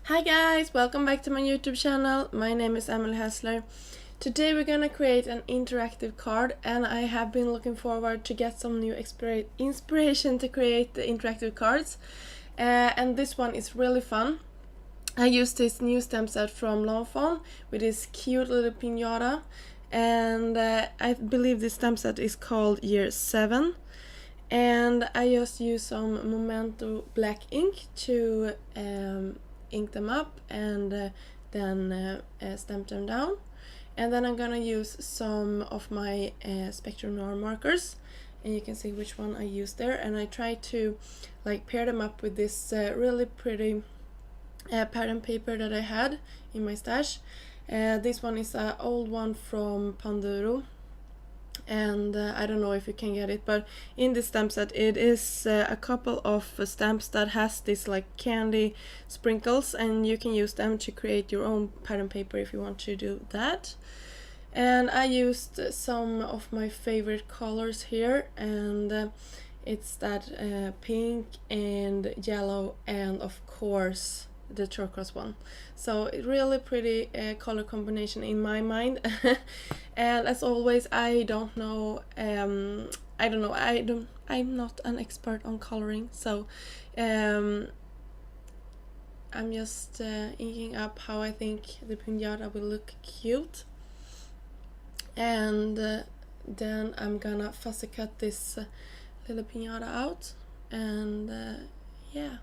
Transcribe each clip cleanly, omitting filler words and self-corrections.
Hi guys, welcome back to my YouTube channel. My name is Emily Hessler. Today we're gonna create an interactive card, and I have been looking forward to get some new inspiration to create the interactive cards. And this one is really fun. I used this new stamp set from fawn with this cute little pinata, and I believe this stamp set is called Year 7. And I just use some Memento black ink to ink them up and then stamp them down. And then I'm gonna use some of my Spectrum Noir markers, and you can see which one I use there. And I try to pair them up with this really pretty pattern paper that I had in my stash. This one is an old one from Panduro, and I don't know if you can get it, but in this stamp set it is a couple of stamps that has this candy sprinkles, and you can use them to create your own pattern paper if you want to do that. And I used some of my favorite colors here, and it's that pink and yellow and of course the turquoise one. So it really pretty color combination in my mind. And as always, I'm not an expert on coloring, so I'm just inking up how I think the pinata will look cute. And then I'm gonna fussy cut this little pinata out, and yeah.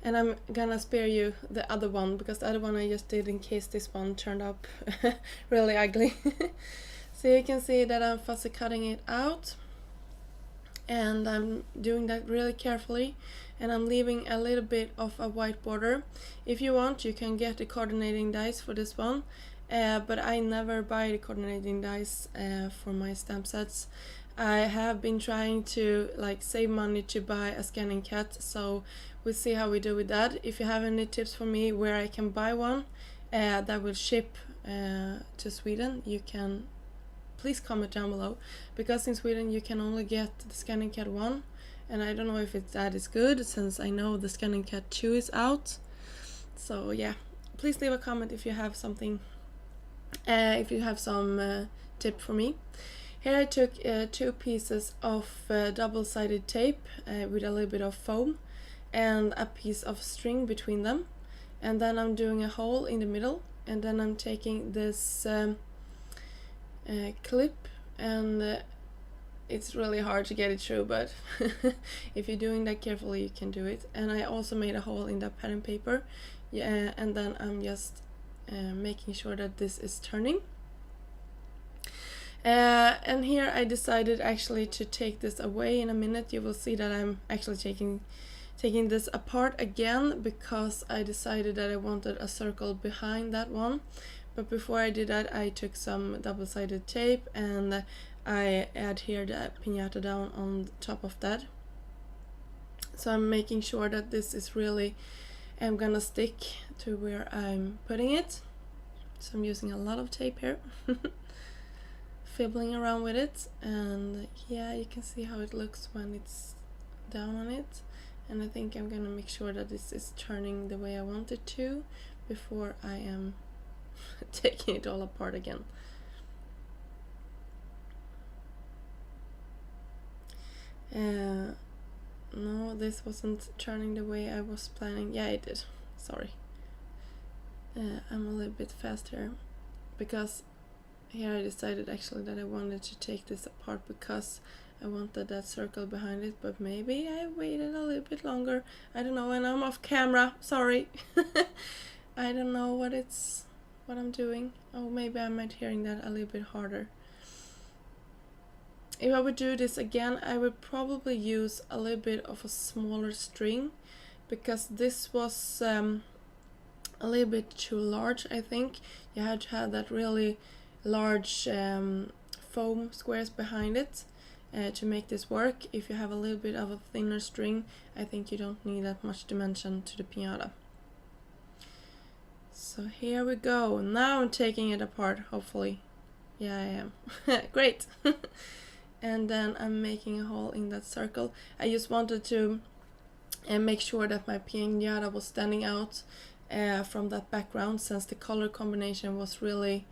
And I'm gonna spare you the other one, because the other one I just did in case this one turned up really ugly. So you can see that I'm fussy cutting it out, and I'm doing that really carefully, and I'm leaving a little bit of a white border. If you want, you can get the coordinating dies for this one, but I never buy the coordinating dies for my stamp sets. I have been trying to save money to buy a scanning cat, so we'll see how we do with that. If you have any tips for me where I can buy one that will ship to Sweden, you can please comment down below, because in Sweden you can only get the scanning cat 1, and I don't know if that is good, since I know the scanning cat 2 is out. So yeah, please leave a comment if you have something, if you have some tip for me. Here I took 2 pieces of double-sided tape with a little bit of foam and a piece of string between them, and then I'm doing a hole in the middle, and then I'm taking this clip, and it's really hard to get it through, but if you're doing that carefully you can do it. And I also made a hole in the pattern paper, yeah, and then I'm just making sure that this is turning. And here I decided actually to take this away. In a minute you will see that I'm actually taking this apart again, because I decided that I wanted a circle behind that one. But before I did that, I took some double-sided tape and I adhered the pinata down on top of that. So I'm making sure that this is really gonna stick to where I'm putting it. So I'm using a lot of tape here. Fibbling around with it, and yeah, you can see how it looks when it's down on it. And I think I'm gonna make sure that this is turning the way I want it to before I am taking it all apart again. No, this wasn't turning the way I was planning. Yeah, it did. Sorry. I'm a little bit fast here, because here I decided actually that I wanted to take this apart because I wanted that circle behind it, but maybe I waited a little bit longer. I don't know, and I'm off camera, sorry. I don't know what I'm doing. Oh, maybe I might hearing that a little bit harder. If I would do this again, I would probably use a little bit of a smaller string, because this was a little bit too large. I think you had to have that really large foam squares behind it to make this work. If you have a little bit of a thinner string, I think you don't need that much dimension to the pinata. So here we go. Now I'm taking it apart, hopefully. Yeah, I am. Great. And then I'm making a hole in that circle. I just wanted to make sure that my pinata was standing out from that background, since the color combination was really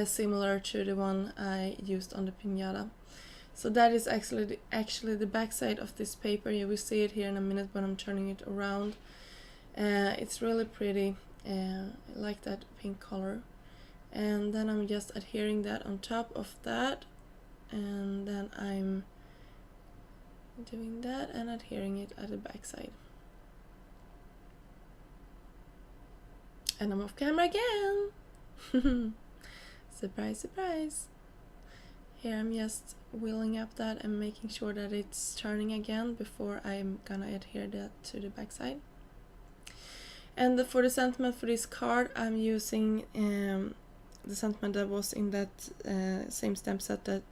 similar to the one I used on the pinata. So that is actually the back side of this paper. You will see it here in a minute when I'm turning it around. It's really pretty. I like that pink color. And then I'm just adhering that on top of that, and then I'm doing that and adhering it at the back side. And I'm off camera again. Surprise, surprise. Here I'm just wheeling up that and making sure that it's turning again before I'm gonna adhere that to the back side. And for the sentiment for this card, I'm using the sentiment that was in that same stamp set that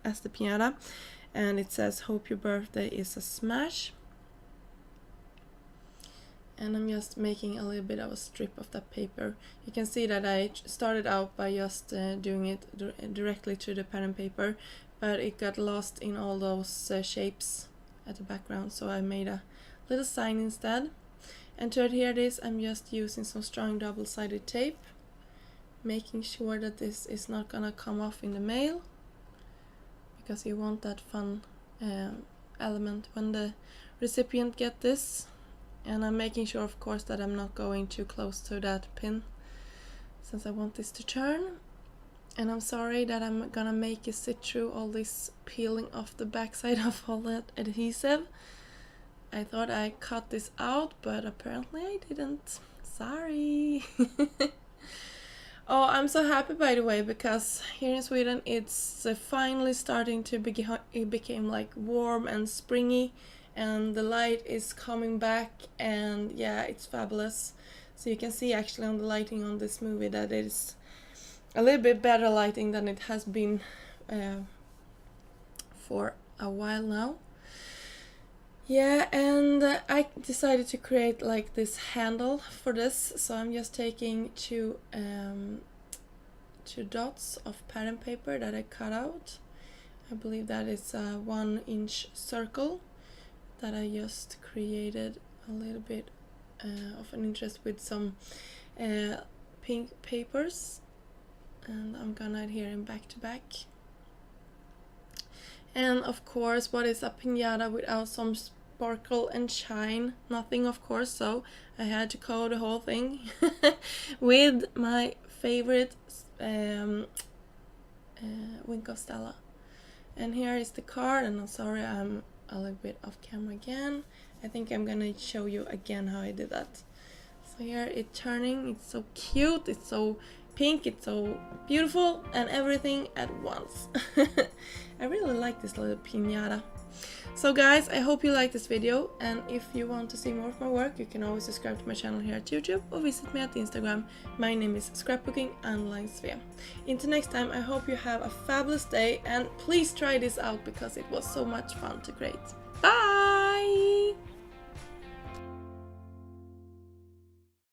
as the pinata, and it says "Hope your birthday is a smash." And I'm just making a little bit of a strip of that paper. You can see that I started out by just doing it directly to the pattern paper, but it got lost in all those shapes at the background, so I made a little sign instead. And to adhere this, I'm just using some strong double-sided tape, making sure that this is not gonna come off in the mail, because you want that fun element when the recipient get this. And I'm making sure, of course, that I'm not going too close to that pin, since I want this to turn. And I'm sorry that I'm gonna make you sit through all this peeling off the backside of all that adhesive. I thought I cut this out, but apparently I didn't. Sorry. Oh, I'm so happy, by the way, because here in Sweden it's finally starting to became like warm and springy, and the light is coming back, and yeah, it's fabulous. So you can see actually on the lighting on this movie that it is a little bit better lighting than it has been for a while now. Yeah, and I decided to create like this handle for this, so I'm just taking two dots of pattern paper that I cut out. I believe that is a 1-inch circle that I just created a little bit of an interest with some pink papers, and I'm gonna adhere them back to back. And of course, what is a pinata without some sparkle and shine? Nothing, of course, so I had to coat the whole thing with my favorite Wink of Stella. And here is the card, and I'm sorry I'm a little bit off camera again. I think I'm gonna show you again how I did that. So here it's turning, it's so cute, it's so pink, it's so beautiful, and everything at once. I really like this little pinata. So guys, I hope you like this video, and if you want to see more of my work, you can always subscribe to my channel here at YouTube or visit me at Instagram. My name is Scrapbooking_Svea. Until next time, I hope you have a fabulous day, and please try this out because it was so much fun to create. Bye!